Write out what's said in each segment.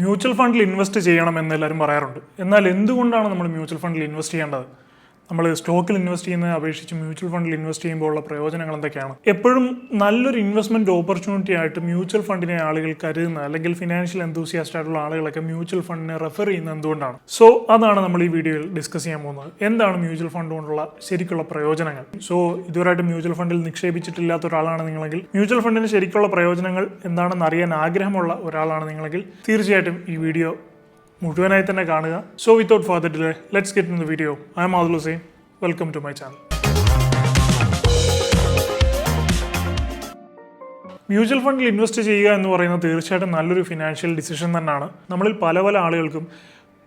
Mutual ഫണ്ടിൽ invest ചെയ്യണമെന്ന് എല്ലാവരും പറയാറുണ്ട്. എന്നാൽ എന്തുകൊണ്ടാണ് നമ്മൾ മ്യൂച്വൽ ഫണ്ടിൽ ഇൻവെസ്റ്റ് ചെയ്യേണ്ടത്? നമ്മൾ സ്റ്റോക്കിൽ ഇൻവെസ്റ്റ് ചെയ്യുന്നതിനെ അപേക്ഷിച്ച് മ്യൂച്വൽ ഫണ്ടിൽ ഇൻവെസ്റ്റ് ചെയ്യുമ്പോൾ ഉള്ള പ്രയോജനങ്ങൾ എന്തൊക്കെയാണ്? എപ്പോഴും നല്ലൊരു ഇൻവെസ്റ്റ്മെന്റ് ഓപ്പർച്യൂണിറ്റി ആയിട്ട് മ്യൂച്വൽ ഫണ്ടിനെ ആളുകൾ കരുതുന്ന, അല്ലെങ്കിൽ ഫിനാൻഷ്യൽ എന്തൂസിയാസ്റ്റ് ആയിട്ടുള്ള ആളുകളൊക്കെ മ്യൂച്വൽ ഫണ്ടിനെ റെഫർ ചെയ്യുന്നത് എന്തുകൊണ്ടാണ്? സോ അതാണ് നമ്മൾ ഈ വീഡിയോയിൽ ഡിസ്കസ് ചെയ്യാൻ പോകുന്നത്. എന്താണ് മ്യൂച്വൽ ഫണ്ട് കൊണ്ടുള്ള ശരിക്കുള്ള പ്രയോജനങ്ങൾ? സോ ഇതുവരെയായിട്ട് മ്യൂച്വൽ ഫണ്ടിൽ നിക്ഷേപിച്ചിട്ടില്ലാത്ത ഒരാളാണ് നിങ്ങളെങ്കിൽ, മ്യൂച്വൽ ഫണ്ടിന് ശരിക്കുള്ള പ്രയോജനങ്ങൾ എന്താണെന്ന് അറിയാൻ ആഗ്രഹമുള്ള ഒരാളാണ് നിങ്ങളെങ്കിൽ, തീർച്ചയായിട്ടും ഈ വീഡിയോ മുഴുവനായി തന്നെ കാണുക. So without further delay, let's get in the video. I am Adil Hussain. Welcome to my channel. Mutual ഫണ്ടിൽ ഇൻവെസ്റ്റ് ചെയ്യുക എന്ന് പറയുന്നത് തീർച്ചയായിട്ടും നല്ലൊരു ഫിനാൻഷ്യൽ ഡിസിഷൻ തന്നെയാണ്. നമ്മളിൽ പല ആളുകൾക്കും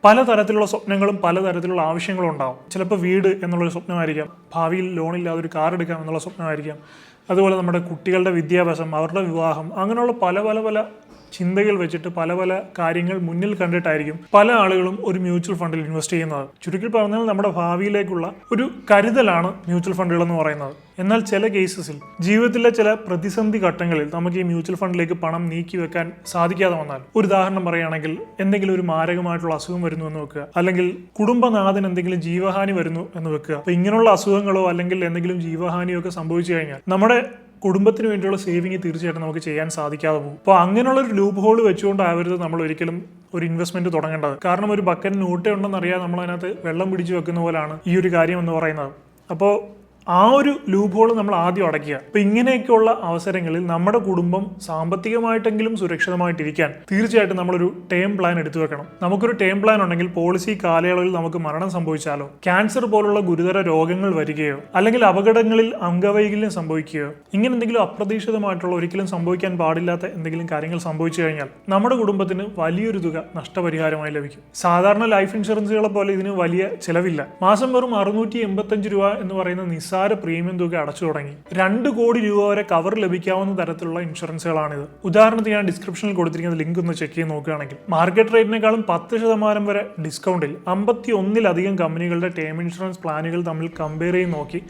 പലതരത്തിലുള്ള സ്വപ്നങ്ങളും പലതരത്തിലുള്ള ആവശ്യങ്ങളും ഉണ്ടാവും. ചിലപ്പോൾ വീട് എന്നുള്ളൊരു സ്വപ്നമായിരിക്കാം, ഭാവിയിൽ ലോണില്ലാതെ ഒരു കാർ എടുക്കാം എന്നുള്ള സ്വപ്നമായിരിക്കാം, അതുപോലെ നമ്മുടെ കുട്ടികളുടെ വിദ്യാഭ്യാസം, അവരുടെ വിവാഹം, അങ്ങനെയുള്ള പല ചിന്തകൾ വെച്ചിട്ട് പല കാര്യങ്ങൾ മുന്നിൽ കണ്ടിട്ടായിരിക്കും പല ആളുകളും ഒരു മ്യൂച്വൽ ഫണ്ടിൽ ഇൻവെസ്റ്റ് ചെയ്യുന്നത്. ചുരുക്കി പറഞ്ഞാൽ നമ്മുടെ ഭാവിയിലേക്കുള്ള ഒരു കരുതലാണ് മ്യൂച്വൽ ഫണ്ടുകൾ എന്ന് പറയുന്നത്. എന്നാൽ ചില കേസസിൽ, ജീവിതത്തിലെ ചില പ്രതിസന്ധി ഘട്ടങ്ങളിൽ നമുക്ക് ഈ മ്യൂച്വൽ ഫണ്ടിലേക്ക് പണം നീക്കി വെക്കാൻ സാധിക്കാതെ വന്നാൽ, ഒരു ഉദാഹരണം പറയുകയാണെങ്കിൽ എന്തെങ്കിലും ഒരു മാരകമായിട്ടുള്ള അസുഖം വരുന്നു എന്ന് വെക്കുക, അല്ലെങ്കിൽ കുടുംബനാഥന് എന്തെങ്കിലും ജീവഹാനി വരുന്നു എന്ന് വെക്കുക. അപ്പൊ ഇങ്ങനെയുള്ള അസുഖങ്ങളോ അല്ലെങ്കിൽ എന്തെങ്കിലും ജീവഹാനിയോ ഒക്കെ സംഭവിച്ചു കഴിഞ്ഞാൽ നമ്മുടെ കുടുംബത്തിന് വേണ്ടിയുള്ള സേവിങ് തീർച്ചയായിട്ടും നമുക്ക് ചെയ്യാൻ സാധിക്കാതെ പോകും. അപ്പോൾ അങ്ങനെയുള്ള ഒരു ലൂപ്പ് ഹോൾ വെച്ചുകൊണ്ടാവരുത് നമ്മൾ ഒരിക്കലും ഒരു ഇൻവെസ്റ്റ്മെന്റ് തുടങ്ങേണ്ടത്. കാരണം ഒരു ബക്കറ്റ് നോട്ടേ ഉണ്ടെന്ന് അറിയാതെ നമ്മൾ അതിനകത്ത് വെള്ളം പിടിച്ചു വെക്കുന്ന പോലാണ് ഈ ഒരു കാര്യം എന്ന് പറയുന്നത്. അപ്പോൾ ആ ഒരു ലൂപ്പ് ഹോൾ നമ്മൾ ആദ്യം അടയ്ക്കുക. അപ്പൊ ഇങ്ങനെയൊക്കെയുള്ള അവസരങ്ങളിൽ നമ്മുടെ കുടുംബം സാമ്പത്തികമായിട്ടെങ്കിലും സുരക്ഷിതമായിട്ടിരിക്കാൻ തീർച്ചയായിട്ടും നമ്മളൊരു ടേം പ്ലാൻ എടുത്തു വെക്കണം. നമുക്കൊരു ടേം പ്ലാൻ ഉണ്ടെങ്കിൽ പോളിസി കാലയളവിൽ നമുക്ക് മരണം സംഭവിച്ചാലോ, ക്യാൻസർ പോലുള്ള ഗുരുതര രോഗങ്ങൾ വരികയോ, അല്ലെങ്കിൽ അപകടങ്ങളിൽ അംഗവൈകല്യം സംഭവിക്കുകയോ, ഇങ്ങനെ എന്തെങ്കിലും അപ്രതീക്ഷിതമായിട്ടുള്ള, ഒരിക്കലും സംഭവിക്കാൻ പാടില്ലാത്ത എന്തെങ്കിലും കാര്യങ്ങൾ സംഭവിച്ചു കഴിഞ്ഞാൽ നമ്മുടെ കുടുംബത്തിന് വലിയൊരു തുക നഷ്ടപരിഹാരമായി ലഭിക്കും. സാധാരണ ലൈഫ് ഇൻഷുറൻസുകളെ പോലെ ഇതിന് വലിയ ചെലവില്ല. മാസം വെറും 685 രൂപ എന്ന് പറയുന്ന നിസ്സാര പ്രീമിയം തുക അടച്ചു തുടങ്ങി 2 കോടി രൂപ വരെ കവർ ലഭിക്കാവുന്ന തരത്തിലുള്ള ഇൻഷുറൻസുകളാണിത്. ഉദാഹരണത്തിന് ഞാൻ ഡിസ്ക്രിപ്ഷനിൽ കൊടുത്തിരിക്കുന്ന ലിങ്ക് ഒന്ന് ചെക്ക് ചെയ്ത് നോക്കുകയാണെങ്കിൽ, മാർക്കറ്റ് റേറ്റിനേക്കാളും 10% വരെ ഡിസ്കൗണ്ടിൽ 51ലധികം കമ്പനികളുടെ ടേം ഇൻഷുറൻസ് പ്ലാനുകൾ തമ്മിൽ കമ്പയർ ചെയ്ത് നോക്കി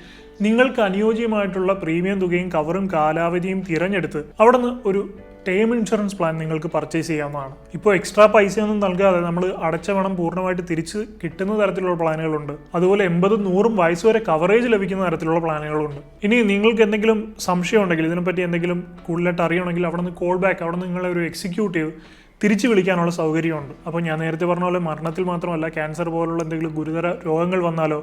നിങ്ങൾക്ക് അനുയോജ്യമായിട്ടുള്ള പ്രീമിയം തുകയും കവറും കാലാവധിയും തിരഞ്ഞെടുത്ത് അവിടെ നിന്ന് ഒരു ടേം ഇൻഷുറൻസ് പ്ലാൻ നിങ്ങൾക്ക് പർച്ചേസ് ചെയ്യാവുന്നതാണ്. ഇപ്പോൾ എക്സ്ട്രാ പൈസയൊന്നും നൽകാതെ നമ്മൾ അടച്ച പണം പൂർണ്ണമായിട്ട് തിരിച്ച് കിട്ടുന്ന തരത്തിലുള്ള പ്ലാനുകളുണ്ട്. അതുപോലെ 80-100 വയസ്സ് വരെ കവറേജ് ലഭിക്കുന്ന തരത്തിലുള്ള പ്ലാനുകളുണ്ട്. ഇനി നിങ്ങൾക്ക് എന്തെങ്കിലും സംശയം ഉണ്ടെങ്കിൽ, ഇതിനെപ്പറ്റി എന്തെങ്കിലും കൂടുതലായിട്ട് അറിയണമെങ്കിൽ അവിടെ നിന്ന് കോൾ ബാക്ക്, അവിടെ നിന്ന് നിങ്ങളെ ഒരു എക്സിക്യൂട്ടീവ് തിരിച്ചു വിളിക്കാനുള്ള സൗകര്യമുണ്ട്. അപ്പോൾ ഞാൻ നേരത്തെ പറഞ്ഞ പോലെ മരണത്തിൽ മാത്രമല്ല, ക്യാൻസർ പോലുള്ള എന്തെങ്കിലും ഗുരുതര രോഗങ്ങൾ വന്നാലോ,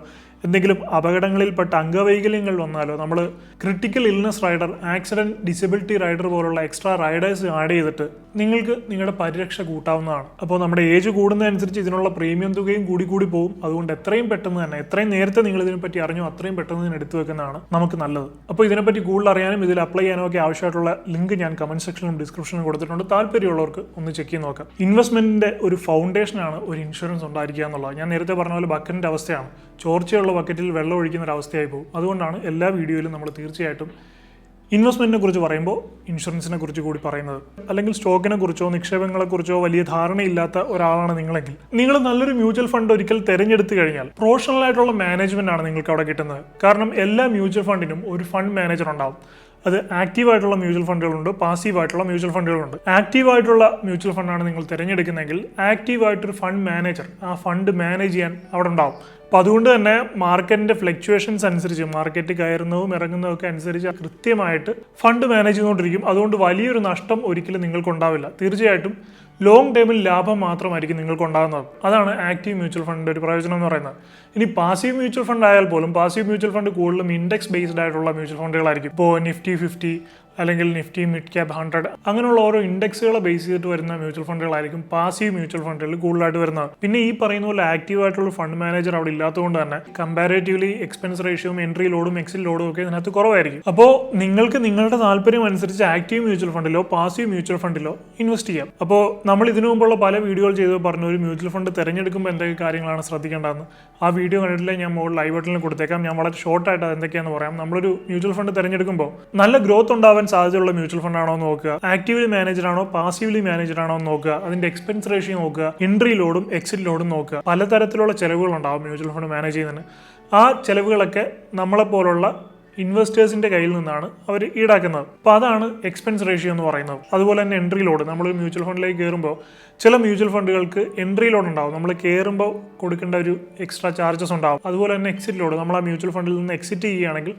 എന്തെങ്കിലും അപകടങ്ങളിൽപ്പെട്ട അംഗവൈകല്യങ്ങൾ വന്നാലോ, നമ്മൾ critical illness rider, accident disability rider പോലുള്ള എക്സ്ട്രാ റൈഡേഴ്സ് ആഡ് ചെയ്തിട്ട് നിങ്ങൾക്ക് നിങ്ങളുടെ പരിരക്ഷ കൂട്ടാവുന്നതാണ്. അപ്പോൾ നമ്മുടെ ഏജ് കൂടുന്നതനുസരിച്ച് ഇതിനുള്ള പ്രീമിയം തുകയും കൂടി പോകും. അതുകൊണ്ട് എത്രയും പെട്ടെന്ന് തന്നെ, എത്രയും നേരത്തെ നിങ്ങൾ ഇതിനെപ്പറ്റി അറിഞ്ഞോ അത്രയും പെട്ടെന്ന് ഇതിന് എടുത്തു വെക്കുന്നതാണ് നമുക്ക് നല്ലത്. അപ്പോൾ ഇതിനെപ്പറ്റി കൂടുതൽ അറിയാനും ഇതിൽ അപ്ലൈ ചെയ്യാനും ഒക്കെ ആവശ്യമായിട്ടുള്ള ലിങ്ക് ഞാൻ കമന്റ് സെക്ഷനിലും ഡിസ്ക്രിപ്ഷനിലും കൊടുത്തിട്ടുണ്ട്. താല്പര്യമുള്ളവർക്ക് ഒന്ന് ചെക്ക് ചെയ്ത് നോക്കാം. ഇൻവെസ്റ്റ്മെന്റിന്റെ ഒരു ഫൗണ്ടേഷനാണ് ഒരു ഇൻഷുറൻസ് ഉണ്ടായിരിക്കുക എന്നുള്ളത്. ഞാൻ നേരത്തെ പറഞ്ഞ പോലെ ബക്കറ്റിന്റെ അവസ്ഥയാണ്, ചോർച്ചയുള്ള ബക്കറ്റിൽ വെള്ളം ഒഴിക്കുന്ന ഒരു അവസ്ഥയായി പോകും. അതുകൊണ്ടാണ് എല്ലാ വീഡിയോയിലും നമ്മൾ തീർച്ചയായിട്ടും ഇൻവെസ്റ്റ്മെന്റിനെ കുറിച്ച് പറയുമ്പോൾ ഇൻഷുറൻസിനെ കുറിച്ച് കൂടി പറയുന്നത്. അല്ലെങ്കിൽ സ്റ്റോക്കിനെ കുറിച്ചോ നിക്ഷേപങ്ങളെ കുറിച്ചോ വലിയ ധാരണയില്ലാത്ത ഒരാളാണ് നിങ്ങളെങ്കിൽ, നിങ്ങൾ നല്ലൊരു മ്യൂച്വൽ ഫണ്ട് ഒരിക്കൽ തിരഞ്ഞെടുത്തു കഴിഞ്ഞാൽ പ്രൊഫഷണൽ ആയിട്ടുള്ള മാനേജ്മെന്റ് ആണ് നിങ്ങൾക്ക് അവിടെ കിട്ടുന്നത്. കാരണം എല്ലാ മ്യൂച്വൽ ഫണ്ടിനും ഒരു ഫണ്ട് മാനേജർ ഉണ്ടാവും. അത് ആക്റ്റീവായിട്ടുള്ള മ്യൂച്വൽ ഫണ്ടുകളുണ്ട്, പാസീവായിട്ടുള്ള മ്യൂച്വൽ ഫണ്ടുകളുണ്ട്. ആക്റ്റീവായിട്ടുള്ള മ്യൂച്വൽ ഫണ്ടാണ് നിങ്ങൾ തിരഞ്ഞെടുക്കുന്നതെങ്കിൽ ആക്റ്റീവായിട്ടൊരു ഫണ്ട് മാനേജർ ആ ഫണ്ട് മാനേജ് ചെയ്യാൻ അവിടെ ഉണ്ടാവും. അപ്പം അതുകൊണ്ട് തന്നെ മാർക്കറ്റിന്റെ ഫ്ലക്ച്വേഷൻസ് അനുസരിച്ച്, മാർക്കറ്റ് കയറുന്നതും ഇറങ്ങുന്നതും ഒക്കെ അനുസരിച്ച് കൃത്യമായിട്ട് ഫണ്ട് മാനേജ് ചെയ്തുകൊണ്ടിരിക്കും. അതുകൊണ്ട് വലിയൊരു നഷ്ടം ഒരിക്കലും നിങ്ങൾക്കുണ്ടാവില്ല. തീർച്ചയായിട്ടും ലോങ് ടേമിൽ ലാഭം മാത്രമായിരിക്കും നിങ്ങൾക്ക് ഉണ്ടാകുന്നത്. അതാണ് ആക്റ്റീവ് മ്യൂച്വൽ ഫണ്ടിന്റെ ഒരു പ്രയോജനം എന്ന് പറയുന്നത്. ഇനി പാസീവ് മ്യൂച്വൽ ഫണ്ട് ആയാൽ പോലും, പാസീവ് മ്യൂച്വൽ ഫണ്ട് കൂടുതലും ഇൻഡെക്സ് ബേസ്ഡ് ആയിട്ടുള്ള മ്യൂച്വൽ ഫണ്ടുകളായിരിക്കും. ഇപ്പോൾ നിഫ്റ്റി 50 അല്ലെങ്കിൽ നിഫ്റ്റി മിഡ് ക്യാപ് 100 അങ്ങനെയുള്ള ഓരോ ഇൻഡെക്സുകളെ ബേസ് ചെയ്തിട്ട് വരുന്ന മ്യൂച്വൽ ഫണ്ടുകളായിരിക്കും പാസീവ് മ്യൂച്വൽ ഫണ്ടുകൾ കൂടുതലായിട്ട് വരുന്നത്. പിന്നെ ഈ പറയുന്ന പോലെ ആക്റ്റീവ് ആയിട്ടുള്ള ഫണ്ട് മാനേജർ അവിടെ ഇല്ലാത്തതുകൊണ്ട് തന്നെ കമ്പാരേറ്റീവ്ലി എക്സ്പെൻസ് റേഷ്യോയും എൻട്രി ലോഡും എക്സിറ്റ് ലോഡും ഒക്കെ ഇതിനകത്ത് കുറവായിരിക്കും. അപ്പോൾ നിങ്ങൾക്ക് നിങ്ങളുടെ താല്പര്യം അനുസരിച്ച് ആക്റ്റീവ് മ്യൂച്വൽ ഫണ്ടിലോ പാസീവ് മ്യൂച്വൽ ഫണ്ടിലോ ഇൻവെസ്റ്റ് ചെയ്യാം. അപ്പോൾ നമ്മൾ ഇതിനു മുമ്പുള്ള പല വീഡിയോകൾ ചെയ്ത് പറഞ്ഞു ഒരു മ്യൂച്വൽ ഫണ്ട് തിരഞ്ഞെടുക്കുമ്പോൾ എന്തൊക്കെ കാര്യങ്ങളാണ് ശ്രദ്ധിക്കേണ്ടതെന്ന്. ആ വീഡിയോ കണ്ടിട്ടില്ല, ഞാൻ മുകളിൽ ലൈവ് ബട്ടണിൽ കൊടുത്തേക്കാം. ഞാൻ വളരെ ഷോർട്ടായിട്ട് അത് എന്തൊക്കെയാണെന്ന് പറയാം. നമ്മളൊരു മ്യൂച്വൽ ഫണ്ട് തിരഞ്ഞെടുക്കുമ്പോൾ നല്ല ഗ്രോത്ത് ഉണ്ടാവാൻ സാധ്യതയുള്ള മ്യൂച്വൽ ഫണ്ട് ആണോ എന്ന് നോക്കുക, ആക്റ്റീവ്ലി മാനേജർ ആണോ പാസീവ്ലി മാനേജർ ആണോ എന്ന് നോക്കുക, അതിന്റെ എക്സ്പെൻസ് റേഷ്യോ നോക്കുക, എൻട്രി ലോഡും എക്സിറ്റ് ലോഡും നോക്കുക. പലതരത്തിലുള്ള ചെലവുകൾ ഉണ്ടാവും മ്യൂച്വൽ ഫണ്ട് മാനേജ് ചെയ്യുന്നതിന്. ആ ചെലവുകളൊക്കെ നമ്മളെപ്പോലുള്ള ഇൻവെസ്റ്റേഴ്സിന്റെ കയ്യിൽ നിന്നാണ് അവർ ഈടാക്കുന്നത്. അപ്പോൾ അതാണ് എക്സ്പെൻസ് റേഷ്യോ എന്ന് പറയുന്നത്. അതുപോലെ തന്നെ എൻട്രി ലോഡ്, നമ്മൾ മ്യൂച്വൽ ഫണ്ടിലേക്ക് കയറുമ്പോൾ ചില മ്യൂച്വൽ ഫണ്ടുകൾക്ക് എൻട്രി ലോഡ് ഉണ്ടാവും, നമ്മൾ കയറുമ്പോൾ കൊടുക്കേണ്ട ഒരു എക്സ്ട്രാ ചാർജസ് ഉണ്ടാവും. അതുപോലെ തന്നെ എക്സിറ്റ് ലോഡ്, നമ്മൾ ആ മ്യൂച്വൽ ഫണ്ടിൽ നിന്ന് എക്സിറ്റ് ചെയ്യുകയാണെങ്കിൽ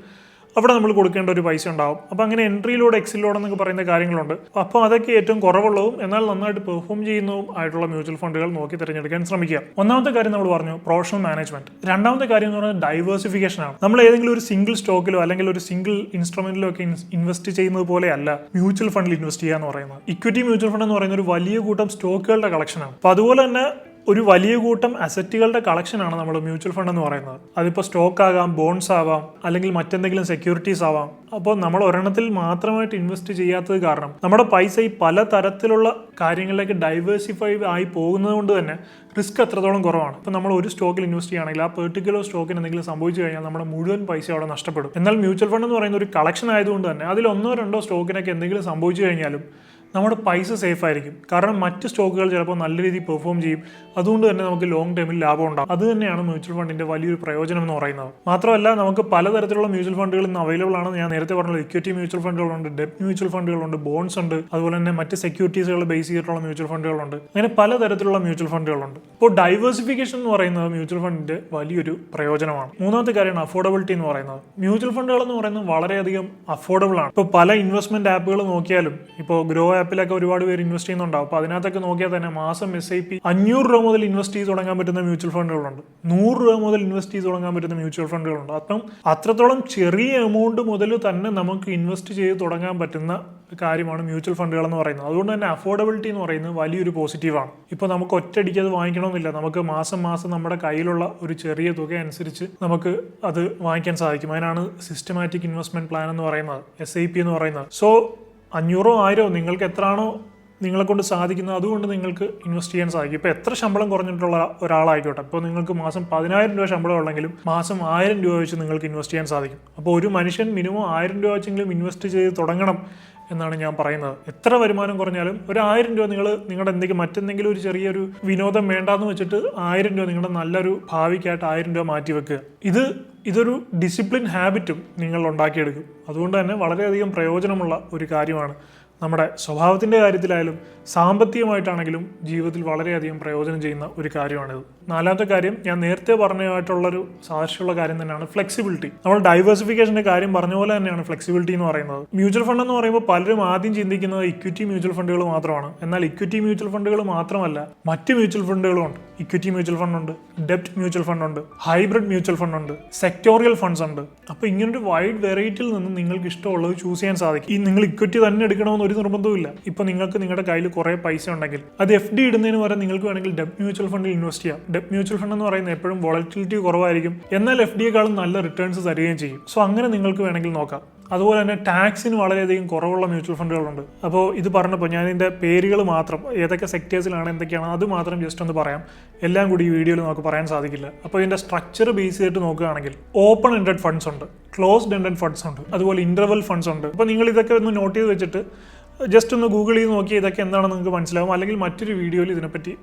അവിടെ നമ്മൾ കൊടുക്കേണ്ട ഒരു പൈസ ഉണ്ടാവും. അപ്പോൾ അങ്ങനെ എൻട്രി ലോഡ്, എക്സിറ്റ് ലോഡ് എന്നൊക്കെ പറയുന്ന കാര്യങ്ങളുണ്ട്. അപ്പോൾ അതൊക്കെ ഏറ്റവും കുറവുള്ളതും എന്നാൽ നന്നായിട്ട് പെർഫോം ചെയ്യുന്നതും ആയിട്ടുള്ള മ്യൂച്വൽ ഫണ്ടുകൾ നോക്കി തിരഞ്ഞെടുക്കാൻ ശ്രമിക്കുക. ഒന്നാമത്തെ കാര്യം നമ്മൾ പറഞ്ഞു പ്രൊഫഷണൽ മാനേജ്മെന്റ്. രണ്ടാമത്തെ കാര്യം എന്ന് പറയുന്നത് ഡൈവേഴ്സിഫിക്കേഷൻ ആണ്. നമ്മൾ ഏതെങ്കിലും ഒരു സിംഗിൾ സ്റ്റോക്കിലോ അല്ലെങ്കിൽ ഒരു സിംഗിൾ ഇൻസ്ട്രുമെന്റിലോ ഒക്കെ ഇൻവെസ്റ്റ് ചെയ്യുന്നത് പോലെയല്ല മ്യൂച്വൽ ഫണ്ടിൽ ഇൻവെസ്റ്റ് ചെയ്യുക എന്ന് പറയുന്നത്. ഇക്വിറ്റി മ്യൂച്വൽ ഫണ്ട് എന്ന് പറയുന്ന ഒരു വലിയ കൂട്ടം സ്റ്റോക്കുകളുടെ കളക്ഷനാണ്. അപ്പോൾ അതുപോലെ തന്നെ ഒരു വലിയ കൂട്ടം അസറ്റുകളുടെ കളക്ഷനാണ് നമ്മൾ മ്യൂച്വൽ ഫണ്ട് എന്ന് പറയുന്നത്. അതിപ്പോൾ സ്റ്റോക്ക് ആകാം, ബോൺസ് ആവാം, അല്ലെങ്കിൽ മറ്റെന്തെങ്കിലും സെക്യൂരിറ്റീസ് ആവാം. അപ്പോൾ നമ്മൾ ഒരെണ്ണത്തിൽ മാത്രമായിട്ട് ഇൻവെസ്റ്റ് ചെയ്യാത്തത് കാരണം നമ്മുടെ പൈസ ഈ പല തരത്തിലുള്ള കാര്യങ്ങളിലേക്ക് ഡൈവേഴ്സിഫൈ ആയി പോകുന്നത് കൊണ്ട് തന്നെ റിസ്ക് അത്രത്തോളം കുറവാണ്. ഇപ്പോൾ നമ്മൾ ഒരു സ്റ്റോക്കിൽ ഇൻവെസ്റ്റ് ചെയ്യുകയാണെങ്കിൽ ആ പെർട്ടിക്കുലർ സ്റ്റോക്കിന് എന്തെങ്കിലും സംഭവിച്ചു കഴിഞ്ഞാൽ നമ്മുടെ മുഴുവൻ പൈസ അവിടെ നഷ്ടപ്പെടും. എന്നാൽ മ്യൂച്വൽ ഫണ്ട് എന്ന് പറയുന്ന ഒരു കളക്ഷൻ ആയതുകൊണ്ട് തന്നെ അതിൽ 1-2 സ്റ്റോക്കിനൊക്കെ എന്തെങ്കിലും സംഭവിച്ചു കഴിഞ്ഞാലും നമ്മുടെ പൈസ സേഫ് ആയിരിക്കും. കാരണം മറ്റ് സ്റ്റോക്കുകൾ ചിലപ്പോൾ നല്ല രീതിയിൽ പെർഫോം ചെയ്യും. അതുകൊണ്ട് തന്നെ നമുക്ക് ലോങ് ടൈമിൽ ലാഭം ഉണ്ടാകും. അത് തന്നെയാണ് മ്യൂച്വൽ ഫണ്ടിന്റെ വലിയൊരു പ്രയോജനം എന്ന് പറയുന്നത്. മാത്രമല്ല നമുക്ക് പലതരത്തിലുള്ള മ്യൂച്വൽ ഫണ്ടുകൾ ഇന്ന് അവൈലബിൾ ആണ്. ഞാൻ നേരത്തെ പറഞ്ഞത് ഇക്വിറ്റി മ്യൂച്വൽ ഫണ്ടുകളുണ്ട്, ഡെപ്റ്റ് മ്യൂച്വൽ ഫണ്ടുകളുണ്ട്, ബോൺസ് ഉണ്ട്, അതുപോലെ തന്നെ മറ്റ് സെക്യൂരിറ്റീസുകൾ ബേസ് ചെയ്തിട്ടുള്ള മ്യൂച്വൽ ഫണ്ടുകളുണ്ട്. അങ്ങനെ പലതരത്തിലുള്ള മ്യൂച്വൽ ഫണ്ടുകളുണ്ട്. ഇപ്പോൾ ഡൈവേഴ്സിഫിക്കേഷൻ എന്ന് പറയുന്നത് മ്യൂച്വൽ ഫണ്ടിന്റെ വലിയൊരു പ്രയോജനമാണ്. മൂന്നാമത്തെ കാര്യമാണ് അഫോർഡബിലിറ്റി എന്ന് പറയുന്നത്. മ്യൂച്വൽ ഫണ്ടുകൾ എന്ന് പറയുന്നത് വളരെയധികം അഫോർഡബിൾ ആണ്. ഇപ്പോൾ പല ഇൻവെസ്റ്റ്മെന്റ് ആപ്പുകൾ നോക്കിയാലും, ഇപ്പോൾ ഗ്രോ ആപ്പിലൊക്കെ ഒരുപാട് പേര് ഇൻവെസ്റ്റ് ചെയ്യുന്നുണ്ടാവും. അപ്പോൾ അതിനകത്തൊക്കെ നോക്കിയാൽ തന്നെ മാസം SIP 500 രൂപ മുതൽ ഇൻവെസ്റ്റ് ചെയ്ത് തുടങ്ങാൻ പറ്റുന്ന മ്യൂച്വൽ ഫണ്ടുകളുണ്ട്, 100 രൂപ മുതൽ ഇൻവെസ്റ്റ് ചെയ്ത് തുടങ്ങാൻ പറ്റുന്ന മ്യൂച്വൽ ഫണ്ടുകളുണ്ട്. അപ്പം അത്രത്തോളം ചെറിയ എമൗണ്ട് മുതൽ തന്നെ നമുക്ക് ഇൻവെസ്റ്റ് ചെയ്ത് തുടങ്ങാൻ പറ്റുന്ന കാര്യമാണ് മ്യൂച്വൽ ഫണ്ടുകൾ എന്ന് പറയുന്നത്. അതുകൊണ്ട് തന്നെ അഫോർഡബിലിറ്റി എന്ന് പറയുന്നത് വലിയൊരു പോസിറ്റീവാണ്. ഇപ്പോൾ നമുക്ക് ഒറ്റയടിക്ക് അത് വാങ്ങിക്കണമെന്നില്ല. നമുക്ക് മാസം മാസം നമ്മുടെ കയ്യിലുള്ള ഒരു ചെറിയ തുക അനുസരിച്ച് നമുക്ക് അത് വാങ്ങിക്കാൻ സാധിക്കും. അതിനാണ് സിസ്റ്റമാറ്റിക് ഇൻവെസ്റ്റ്മെന്റ് പ്ലാൻ എന്ന് പറയുന്നത്, SIP എന്ന് പറയുന്നത്. സോ 500-1000 നിങ്ങൾക്ക് എത്രയാണോ നിങ്ങളെ കൊണ്ട് സാധിക്കുന്നത് അതുകൊണ്ട് നിങ്ങൾക്ക് ഇൻവെസ്റ്റ് ചെയ്യാൻ സാധിക്കും. ഇപ്പോൾ എത്ര ശമ്പളം കുറഞ്ഞിട്ടുള്ള ഒരാളായിക്കോട്ടെ, ഇപ്പോൾ നിങ്ങൾക്ക് മാസം 10,000 രൂപ ശമ്പളം ഉണ്ടെങ്കിലും മാസം 1000 രൂപ വെച്ച് നിങ്ങൾക്ക് ഇൻവെസ്റ്റ് ചെയ്യാൻ സാധിക്കും. അപ്പോൾ ഒരു മനുഷ്യൻ മിനിമം 1000 രൂപ വെച്ചെങ്കിലും ഇൻവെസ്റ്റ് ചെയ്ത് തുടങ്ങണം എന്നാണ് ഞാൻ പറയുന്നത്. എത്ര വരുമാനം കുറഞ്ഞാലും ഒരു 1000 രൂപ നിങ്ങൾ നിങ്ങളുടെ മറ്റെന്തെങ്കിലും ഒരു ചെറിയൊരു വിനോദം വേണ്ടാന്ന് വെച്ചിട്ട് 1000 രൂപ നിങ്ങളുടെ നല്ലൊരു ഭാവിക്കായിട്ട് 1000 രൂപ മാറ്റി വെക്കുക. ഇതൊരു ഡിസിപ്ലിൻ ഹാബിറ്റും നിങ്ങൾ ഉണ്ടാക്കിയെടുക്കും. അതുകൊണ്ട് തന്നെ വളരെയധികം പ്രയോജനമുള്ള ഒരു കാര്യമാണ്. നമ്മുടെ സ്വഭാവത്തിൻ്റെ കാര്യത്തിലായാലും സാമ്പത്തികമായിട്ടാണെങ്കിലും ജീവിതത്തിൽ വളരെയധികം പ്രയോജനം ചെയ്യുന്ന ഒരു കാര്യമാണിത്. നാലാമത്തെ കാര്യം ഞാൻ നേരത്തെ പറഞ്ഞതായിട്ടുള്ളൊരു സാദൃശ്യമുള്ള കാര്യം തന്നെയാണ് ഫ്ലെക്സിബിലിറ്റി. നമ്മൾ ഡൈവേഴ്സിഫിക്കേഷൻ്റെ കാര്യം പറഞ്ഞ പോലെ തന്നെയാണ് ഫ്ലെക്സിബിലിറ്റി എന്ന് പറയുന്നത്. മ്യൂച്വൽ ഫണ്ട് എന്ന് പറയുമ്പോൾ പലരും ആദ്യം ചിന്തിക്കുന്നത് ഇക്വിറ്റി മ്യൂച്വൽ ഫണ്ടുകൾ മാത്രമാണ്. എന്നാൽ ഇക്വിറ്റി മ്യൂച്വൽ ഫണ്ടുകൾ മാത്രമല്ല, മറ്റ് മ്യൂച്വൽ ഫണ്ടുകളും ഉണ്ട്. ഇക്വിറ്റി മ്യൂച്വൽ ഫണ്ട് ഉണ്ട്, ഡെപ്റ്റ് മ്യൂച്വൽ ഫണ്ട് ഉണ്ട്, ഹൈബ്രിഡ് മ്യൂച്വൽ ഫണ്ട് ഉണ്ട്, സെക്ടോറിയൽ ഫണ്ട്സ് ഉണ്ട്. അപ്പോൾ ഇങ്ങനൊരു വൈഡ് വെറൈറ്റിയിൽ നിന്ന് നിങ്ങൾക്ക് ഇഷ്ടമുള്ളത് ചൂസ് ചെയ്യാൻ സാധിക്കും. ഈ നിങ്ങൾ ഇക്വിറ്റി തന്നെ എടുക്കണമെന്ന് ഒരു നിർബന്ധവുമില്ല. ഇപ്പോൾ നിങ്ങൾക്ക് നിങ്ങളുടെ കയ്യിൽ കുറേ പൈസ ഉണ്ടെങ്കിൽ അത് FD ഇടുന്നതിന് പകരം നിങ്ങൾക്ക് വേണമെങ്കിൽ ഡെപ്റ്റ് മ്യൂച്വൽ ഫണ്ടിൽ ഇൻവെസ്റ്റ് ചെയ്യാം. ഡെപ്റ്റ് മ്യൂച്വൽ ഫണ്ട് എന്ന് പറയുന്നത് എപ്പോഴും വോളറ്റിലിറ്റി കുറവായിരിക്കും, എന്നാൽ FDയേക്കാളും നല്ല റിട്ടേൺസ് തരികയും ചെയ്യും. സോ അങ്ങനെ നിങ്ങൾക്ക് വേണമെങ്കിൽ നോക്കാം. അതുപോലെ തന്നെ ടാക്സിന് വളരെയധികം കുറവുള്ള മ്യൂച്വൽ ഫണ്ടുകളുണ്ട്. അപ്പോൾ ഇത് പറഞ്ഞപ്പോൾ ഞാൻ ഇതിൻ്റെ പേരുകൾ മാത്രം ഏതൊക്കെ സെക്ടേഴ്സിലാണ് എന്തൊക്കെയാണ് അത് മാത്രം ജസ്റ്റ് ഒന്ന് പറയാം. എല്ലാം കൂടി ഈ വീഡിയോയിൽ നമുക്ക് പറയാൻ സാധിക്കില്ല. അപ്പോൾ ഇതിൻ്റെ സ്ട്രക്ചർ ബേസ് ചെയ്തിട്ട് നോക്കുകയാണെങ്കിൽ ഓപ്പൺ എൻഡഡ് ഫണ്ട്സ് ഉണ്ട്, ക്ലോസ്ഡ് എൻഡഡ് ഫണ്ട്സ് ഉണ്ട്, അതുപോലെ ഇൻ്റർവൽ ഫണ്ട്സ് ഉണ്ട്. അപ്പോൾ നിങ്ങൾ ഇതൊക്കെ ഒന്ന് നോട്ട് ചെയ്ത് വെച്ചിട്ട് ജസ്റ്റ് ഒന്ന് ഗൂഗിൾ ചെയ്ത് നോക്കി ഇതൊക്കെ എന്താണെന്ന് നിങ്ങൾക്ക് മനസ്സിലാവും. അല്ലെങ്കിൽ മറ്റൊരു വീഡിയോയിൽ ഇതിനെപ്പറ്റി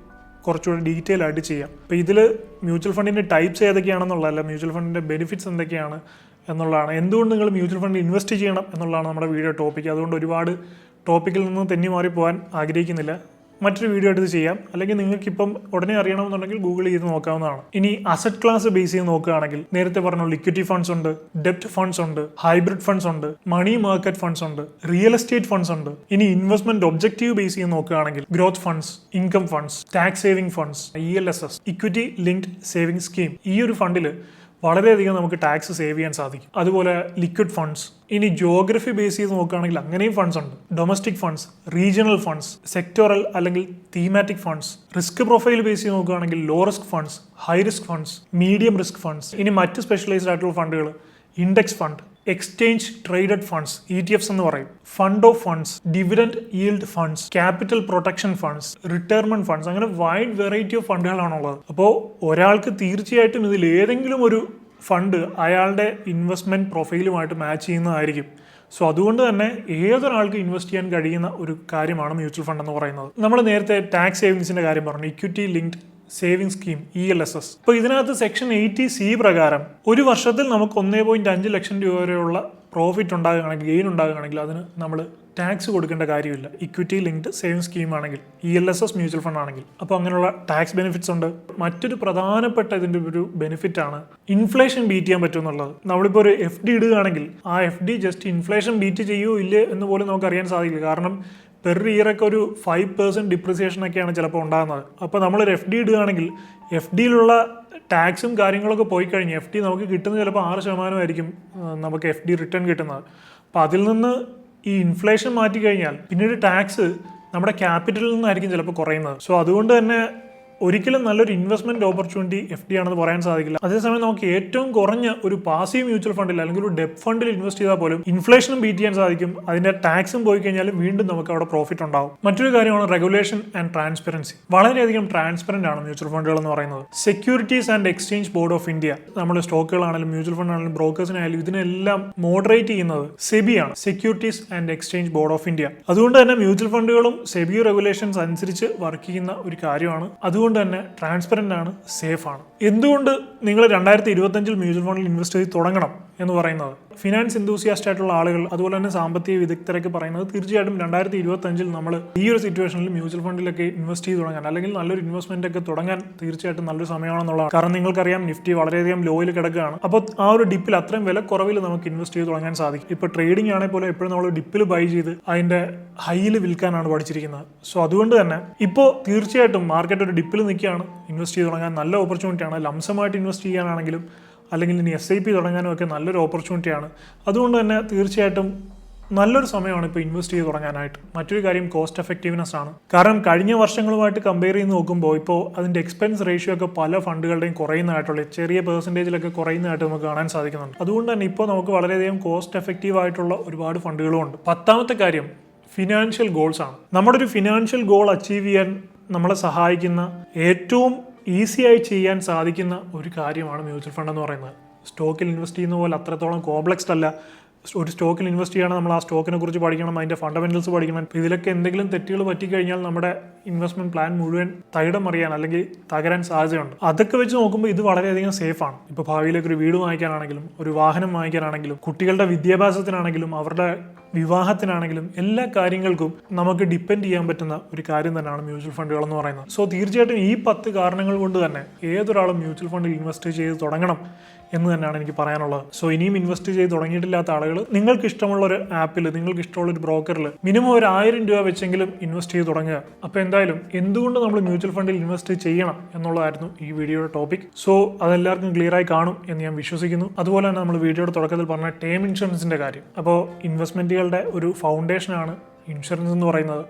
കുറച്ചുകൂടി ഡീറ്റെയിൽ ആയിട്ട് ചെയ്യാം. അപ്പോൾ ഇതിൽ മ്യൂച്വൽ ഫണ്ടിൻ്റെ ടൈപ്സ് ഏതൊക്കെയാണെന്നുള്ളതല്ല, മ്യൂച്വൽ ഫണ്ടിൻ്റെ ബെനിഫിറ്റ്സ് എന്തൊക്കെയാണ് എന്നുള്ളതാണ്. എന്തുകൊണ്ട് നിങ്ങൾ മ്യൂച്വൽ ഫണ്ട് ഇൻവെസ്റ്റ് ചെയ്യണം എന്നുള്ളതാണ് നമ്മുടെ വീഡിയോ ടോപ്പിക്. അതുകൊണ്ട് ഒരുപാട് ടോപ്പിക്കിൽ നിന്ന് തെന്നി മാറി പോകാൻ ആഗ്രഹിക്കുന്നില്ല. മറ്റൊരു വീഡിയോ എടുത്ത് ചെയ്യാം. അല്ലെങ്കിൽ നിങ്ങൾക്കിപ്പം ഉടനെ അറിയണമെന്നുണ്ടെങ്കിൽ ഗൂഗിൾ ചെയ്ത് നോക്കാവുന്നതാണ്. ഇനി അസറ്റ് ക്ലാസ് ബേസ് ചെയ്ത് നോക്കുകയാണെങ്കിൽ നേരത്തെ പറഞ്ഞ ലിക്വിഡിറ്റി ഫണ്ട്സ് ഉണ്ട്, ഡെപ്റ്റ് ഫണ്ട്സ് ഉണ്ട്, ഹൈബ്രിഡ് ഫണ്ട്സ് ഉണ്ട്, മണി മാർക്കറ്റ് ഫണ്ട്സ് ഉണ്ട്, റിയൽ എസ്റ്റേറ്റ് ഫണ്ട്സ് ഉണ്ട്. ഇനി ഇൻവെസ്റ്റ്മെന്റ് ഒബ്ജക്റ്റീവ് ബേസ് ചെയ്ത് നോക്കുകയാണെങ്കിൽ growth funds, income funds, tax saving funds, ELSS, equity linked saving scheme. ഈ ഒരു ഫണ്ടിൽ വളരെയധികം നമുക്ക് ടാക്സ് സേവ് ചെയ്യാൻ സാധിക്കും. അതുപോലെ ലിക്വിഡ് ഫണ്ട്സ്. ഇനി ജോഗ്രഫി ബേസ് ചെയ്ത് നോക്കുകയാണെങ്കിൽ അങ്ങനെയും ഫണ്ട്സ് ഉണ്ട്. Domestic funds, regional funds, sectoral അല്ലെങ്കിൽ thematic funds. Risk profile base ചെയ്ത് നോക്കുകയാണെങ്കിൽ low risk funds, high risk funds, medium risk funds. ഇനി മറ്റ് സ്പെഷ്യലൈസ്ഡ് ആയിട്ടുള്ള ഫണ്ടുകൾ index fund, exchange traded funds, ETFs എന്ന് പറയും, fund of funds, dividend yield funds, capital protection funds, retirement funds. അങ്ങനെ wide variety of ഫണ്ടുകളാണുള്ളത്. അപ്പോൾ ഒരാൾക്ക് തീർച്ചയായിട്ടും ഇതിൽ ഏതെങ്കിലും ഒരു ഫണ്ട് അയാളുടെ ഇൻവെസ്റ്റ്മെന്റ് പ്രൊഫൈലുമായിട്ട് മാച്ച് ചെയ്യുന്നതായിരിക്കും. സോ അതുകൊണ്ട് തന്നെ ഏതൊരാൾക്ക് ഇൻവെസ്റ്റ് ചെയ്യാൻ കഴിയുന്ന ഒരു കാര്യമാണ് മ്യൂച്വൽ ഫണ്ട് എന്ന് പറയുന്നത്. നമ്മൾ നേരത്തെ ടാക്സ് സേവിങ്സിന്റെ കാര്യം പറഞ്ഞു, equity linked saving scheme ELSS. ഇപ്പോൾ ഇതിനകത്ത് സെക്ഷൻ 80C പ്രകാരം ഒരു വർഷത്തിൽ നമുക്ക് 1.5 ലക്ഷം രൂപ വരെയുള്ള പ്രോഫിറ്റ് ഉണ്ടാകുകയാണെങ്കിൽ, ഗെയിൻ ഉണ്ടാകുകയാണെങ്കിൽ അതിന് നമ്മൾ ടാക്സ് കൊടുക്കേണ്ട കാര്യമില്ല. ഇക്വിറ്റി ലിങ്ക്ഡ് സേവിംഗ് സ്കീം ആണെങ്കിൽ, ELSS മ്യൂച്വൽ ഫണ്ട് ആണെങ്കിൽ. അപ്പോൾ അങ്ങനെയുള്ള ടാക്സ് ബെനിഫിറ്റ്സ് ഉണ്ട്. മറ്റൊരു പ്രധാനപ്പെട്ട ഇതിൻ്റെ ഒരു ബെനിഫിറ്റ് ആണ് ഇൻഫ്ലേഷൻ ബീറ്റ് ചെയ്യാൻ പറ്റും എന്നുള്ളത്. നമ്മളിപ്പോൾ ഒരു FD ഇടുകയാണെങ്കിൽ ആ FD ജസ്റ്റ് ഇൻഫ്ലേഷൻ ബീറ്റ് ചെയ്യുമോ ഇല്ലേ എന്ന് പോലും നമുക്ക് അറിയാൻ സാധിക്കില്ല. കാരണം പെർ ഇയറൊക്കെ ഒരു 5% ഡിപ്രിസിയേഷൻ ഒക്കെയാണ് ചിലപ്പോൾ ഉണ്ടാകുന്നത്. അപ്പോൾ നമ്മളൊരു FD ഇടുകയാണെങ്കിൽ FDയിലുള്ള ടാക്സും കാര്യങ്ങളൊക്കെ പോയി കഴിഞ്ഞ് FD നമുക്ക് കിട്ടുന്നത് ചിലപ്പോൾ 6% നമുക്ക് FD റിട്ടേൺ കിട്ടുന്നത്. അപ്പോൾ അതിൽ നിന്ന് ഈ ഇൻഫ്ലേഷൻ മാറ്റി കഴിഞ്ഞാൽ പിന്നീട് ടാക്സ് നമ്മുടെ ക്യാപിറ്റലിൽ നിന്നായിരിക്കും ചിലപ്പോൾ കുറയുന്നത്. സോ അതുകൊണ്ട് തന്നെ ഒരിക്കലും നല്ലൊരു ഇൻവെസ്റ്റ്മെന്റ് ഓപ്പർച്യൂണിറ്റി FD ആണെന്ന് പറയാൻ സാധിക്കില്ല. അതേസമയം നമുക്ക് ഏറ്റവും കുറഞ്ഞ ഒരു പാസീവ് മ്യൂച്വൽ ഫണ്ടിൽ അല്ലെങ്കിൽ ഒരു ഡെപ്റ്റ് ഫണ്ടിൽ ഇൻവെസ്റ്റ് ചെയ്താൽ പോലും ഇൻഫ്ലേഷനും ബീറ്റ് ചെയ്യാൻ സാധിക്കും. അതിന്റെ ടാക്സും പോയി കഴിഞ്ഞാലും വീണ്ടും നമുക്ക് അവിടെ പ്രോഫിറ്റ് ഉണ്ടാവും. മറ്റൊരു കാര്യമാണ് റെഗുലേഷൻ ആൻഡ് ട്രാൻസ്പെറൻസി. വളരെയധികം ട്രാൻസ്പെറന്റ് ആണ് മ്യൂച്വൽ ഫണ്ടുകൾ എന്ന് പറയുന്നത്. Securities and exchange board of India, നമ്മുടെ സ്റ്റോക്കുകളാണെങ്കിലും മ്യൂച്വൽ ഫണ്ട് ആണെങ്കിലും ബ്രോക്കേഴ്സിനായാലും ഇതിനെല്ലാം മോഡറേറ്റ് ചെയ്യുന്നത് SEBI ആണ്, securities and exchange board of India. അതുകൊണ്ട് തന്നെ മ്യൂച്വൽ ഫണ്ടുകളും SEBI റെഗുലേഷൻസ് അനുസരിച്ച് വർക്ക് ചെയ്യുന്ന ഒരു കാര്യമാണ്. അതുകൊണ്ട് തന്നെ ട്രാൻസ്പെറന്റ് ആണ്, സേഫ് ആണ്. എന്തുകൊണ്ട് നിങ്ങൾ 2025 മ്യൂച്വൽ ഫണ്ടിൽ ഇൻവെസ്റ്റ് ചെയ്ത് തുടങ്ങണം എന്ന് പറയുന്നത്, ഫിനാൻസ് എന്തൂസിയാസ്റ്റ് ആയിട്ടുള്ള ആളുകൾ അതുപോലെ തന്നെ സാമ്പത്തിക വിദഗ്ധരൊക്കെ പറയുന്നത് തീർച്ചയായിട്ടും 2025 നമ്മൾ ഈ ഒരു സിറ്റുവേഷനിൽ മ്യൂച്വൽ ഫണ്ടിലൊക്കെ ഇൻവെസ്റ്റ് ചെയ്ത് തുടങ്ങാൻ അല്ലെങ്കിൽ നല്ലൊരു ഇൻവെസ്റ്റ്മെന്റ് ഒക്കെ തുടങ്ങാൻ തീർച്ചയായിട്ടും നല്ലൊരു സമയമാണെന്നുള്ളതാണ്. കാരണം നിങ്ങൾക്കറിയാം നിഫ്റ്റി വളരെയധികം ലോയിൽ കിടക്കുകയാണ്. അപ്പോൾ ആ ഒരു ഡിപ്പിൽ അത്രയും വില കുറവിൽ നമുക്ക് ഇൻവെസ്റ്റ് ചെയ്ത് തുടങ്ങാൻ സാധിക്കും. ഇപ്പോൾ ട്രേഡിംഗ് ആണെങ്കിൽ പോലും എപ്പോഴും നമ്മൾ ഡിപ്പിൽ ബൈ ചെയ്ത് അതിന്റെ ഹൈയിൽ വിൽക്കാനാണ് പഠിച്ചിരിക്കുന്നത്. സോ അതുകൊണ്ട് തന്നെ ഇപ്പോൾ തീർച്ചയായിട്ടും മാർക്കറ്റ് ഒരു ഡിപ്പിൽ നിൽക്കുകയാണ്. ഇൻവെസ്റ്റ് ചെയ്ത് തുടങ്ങാൻ നല്ല ഓപ്പർച്യൂണിറ്റിയാണ്. ലംസമായിട്ട് ഇൻവെസ്റ്റ് ചെയ്യാനാണെങ്കിലും അല്ലെങ്കിൽ ഇനി SIP തുടങ്ങാനും ഒക്കെ നല്ലൊരു ഓപ്പർച്യൂണിറ്റിയാണ്. അതുകൊണ്ട് തന്നെ തീർച്ചയായിട്ടും നല്ലൊരു സമയമാണ് ഇപ്പോൾ ഇൻവെസ്റ്റ് ചെയ്ത് തുടങ്ങാനായിട്ട്. മറ്റൊരു കാര്യം കോസ്റ്റ് എഫക്റ്റീവ്നെസ് ആണ്. കാരണം കഴിഞ്ഞ വർഷങ്ങളുമായിട്ട് കമ്പയർ ചെയ്ത് നോക്കുമ്പോൾ ഇപ്പോൾ അതിൻ്റെ എക്സ്പെൻസ് റേഷ്യോ ഒക്കെ പല ഫണ്ടുകളുടെയും കുറയുന്നതായിട്ടുള്ള ചെറിയ പെർസെൻറ്റേജിലൊക്കെ കുറയുന്നതായിട്ട് നമുക്ക് കാണാൻ സാധിക്കുന്നുണ്ട്. അതുകൊണ്ട് തന്നെ ഇപ്പോൾ നമുക്ക് വളരെയധികം കോസ്റ്റ് എഫക്റ്റീവ് ആയിട്ടുള്ള ഒരുപാട് ഫണ്ടുകളുമുണ്ട്. 10ാമത്തെ കാര്യം ഫിനാൻഷ്യൽ ഗോൾസ് ആണ്. നമ്മുടെ ഒരു ഫിനാൻഷ്യൽ ഗോൾ അച്ചീവ് ചെയ്യാൻ നമ്മളെ സഹായിക്കുന്ന ഏറ്റവും ഈസിയായി ചെയ്യാൻ സാധിക്കുന്ന ഒരു കാര്യമാണ് മ്യൂച്വൽ ഫണ്ട് എന്ന് പറയുന്നത്. സ്റ്റോക്കിൽ ഇൻവെസ്റ്റ് ചെയ്യുന്ന പോലെ അത്രത്തോളം കോംപ്ലക്സ്ഡ് അല്ല. ഒരു സ്റ്റോക്കിൽ ഇൻവെസ്റ്റ് ചെയ്യണം, നമ്മൾ ആ സ്റ്റോക്കിനെ കുറിച്ച് പഠിക്കണം, അതിൻ്റെ ഫണ്ടമെന്റൽസ് പഠിക്കണം. ഇതിലൊക്കെ എന്തെങ്കിലും തെറ്റുകൾ പറ്റിക്കഴിഞ്ഞാൽ നമ്മുടെ ഇൻവെസ്റ്റ്മെന്റ് പ്ലാൻ മുഴുവൻ തകിടം മറിയാൻ അല്ലെങ്കിൽ തകരാൻ സാധ്യതയുണ്ട്. അതൊക്കെ വെച്ച് നോക്കുമ്പോൾ ഇത് വളരെയധികം സേഫാണ്. ഇപ്പോൾ ഭാവിയിലേക്ക് ഒരു വീട് വാങ്ങിക്കാനാണെങ്കിലും ഒരു വാഹനം വാങ്ങിക്കാനാണെങ്കിലും കുട്ടികളുടെ വിദ്യാഭ്യാസത്തിനാണെങ്കിലും അവരുടെ വിവാഹത്തിനാണെങ്കിലും എല്ലാ കാര്യങ്ങൾക്കും നമുക്ക് ഡിപ്പെൻഡ് ചെയ്യാൻ പറ്റുന്ന ഒരു കാര്യം തന്നെയാണ് മ്യൂച്വൽ ഫണ്ടുകൾ എന്ന് പറയുന്നത്. സോ തീർച്ചയായിട്ടും ഈ 10 കാരണങ്ങൾ കൊണ്ട് തന്നെ ഏതൊരാളും മ്യൂച്വൽ ഫണ്ടിൽ ഇൻവെസ്റ്റ് ചെയ്ത് തുടങ്ങണം എന്ന് തന്നെയാണ് എനിക്ക് പറയാനുള്ളത്. സോ ഇനിയും ഇൻവെസ്റ്റ് ചെയ്ത് തുടങ്ങിയിട്ടില്ലാത്ത ആളുകൾ നിങ്ങൾക്ക് ഇഷ്ടമുള്ള ഒരു ആപ്പിൽ, നിങ്ങൾക്ക് ഇഷ്ടമുള്ള ഒരു ബ്രോക്കറിൽ മിനിമം ഒരു 1000 രൂപ വെച്ചെങ്കിലും ഇൻവെസ്റ്റ് ചെയ്ത് തുടങ്ങുക. അപ്പോൾ എന്തായാലും എന്തുകൊണ്ട് നമ്മൾ മ്യൂച്വൽ ഫണ്ടിൽ ഇൻവെസ്റ്റ് ചെയ്യണം എന്നുള്ളതായിരുന്നു ഈ വീഡിയോയുടെ ടോപ്പിക്. സോ അതെല്ലാവർക്കും ക്ലിയർ ആയി കാണും എന്ന് ഞാൻ വിശ്വസിക്കുന്നു. അതുപോലെ തന്നെ നമ്മൾ വീഡിയോയുടെ തുടക്കത്തിൽ പറഞ്ഞ ടേം ഇൻഷുറൻസിന്റെ കാര്യം. അപ്പോൾ ഇൻവെസ്റ്റ്മെന്റുകളുടെ ഒരു ഫൗണ്ടേഷനാണ് ഇൻഷുറൻസ് എന്ന് പറയുന്നത്.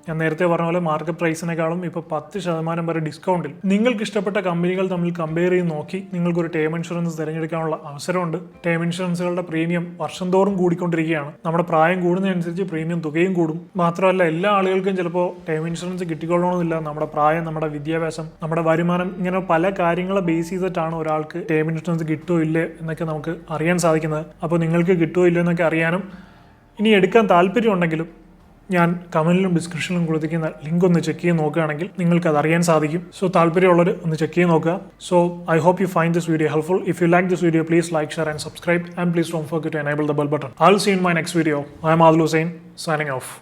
ഞാൻ നേരത്തെ പറഞ്ഞ പോലെ മാർക്കറ്റ് പ്രൈസിനേക്കാളും ഇപ്പോൾ 10% വരെ ഡിസ്കൗണ്ടിൽ നിങ്ങൾക്ക് ഇഷ്ടപ്പെട്ട കമ്പനികൾ തമ്മിൽ കമ്പയർ ചെയ്ത് നോക്കി നിങ്ങൾക്കൊരു ടേം ഇൻഷുറൻസ് തിരഞ്ഞെടുക്കാനുള്ള അവസരമുണ്ട്. ടേം ഇൻഷുറൻസുകളുടെ പ്രീമിയം വർഷം തോറും കൂടിക്കൊണ്ടിരിക്കുകയാണ്. നമ്മുടെ പ്രായം കൂടുന്നതനുസരിച്ച് പ്രീമിയം തുകയും കൂടും. മാത്രമല്ല എല്ലാ ആളുകൾക്കും ചിലപ്പോൾ ടേം ഇൻഷുറൻസ് കിട്ടിക്കൊള്ളണമെന്നില്ല. നമ്മുടെ പ്രായം, നമ്മുടെ വിദ്യാഭ്യാസം, നമ്മുടെ വരുമാനം, ഇങ്ങനെ പല കാര്യങ്ങളെ ബേസ് ചെയ്തിട്ടാണ് ഒരാൾക്ക് ടേം ഇൻഷുറൻസ് കിട്ടുമോ ഇല്ലേ എന്നൊക്കെ നമുക്ക് അറിയാൻ സാധിക്കുന്നത്. അപ്പോൾ നിങ്ങൾക്ക് കിട്ടുമോ ഇല്ലോ എന്നൊക്കെ അറിയാനും ഇനി എടുക്കാൻ താല്പര്യമുണ്ടെങ്കിലും ഞാൻ കമന്റിലും ഡിസ്ക്രിപ്ഷനിലും കൊടുത്തിരിക്കുന്ന ലിങ്ക് ഒന്ന് ചെക്ക് ചെയ്ത് നോക്കുകയാണെങ്കിൽ നിങ്ങൾക്ക് അത് അറിയാൻ സാധിക്കും. സോ താല്പര്യമുള്ളവർ ഒന്ന് ചെക്ക് ചെയ്ത് നോക്കുക. So I hope you find this video helpful. If you like this video please like, share and subscribe, and please don't forget to enable the bell button. I will see you in my next video. I am Adil Hussain, signing off.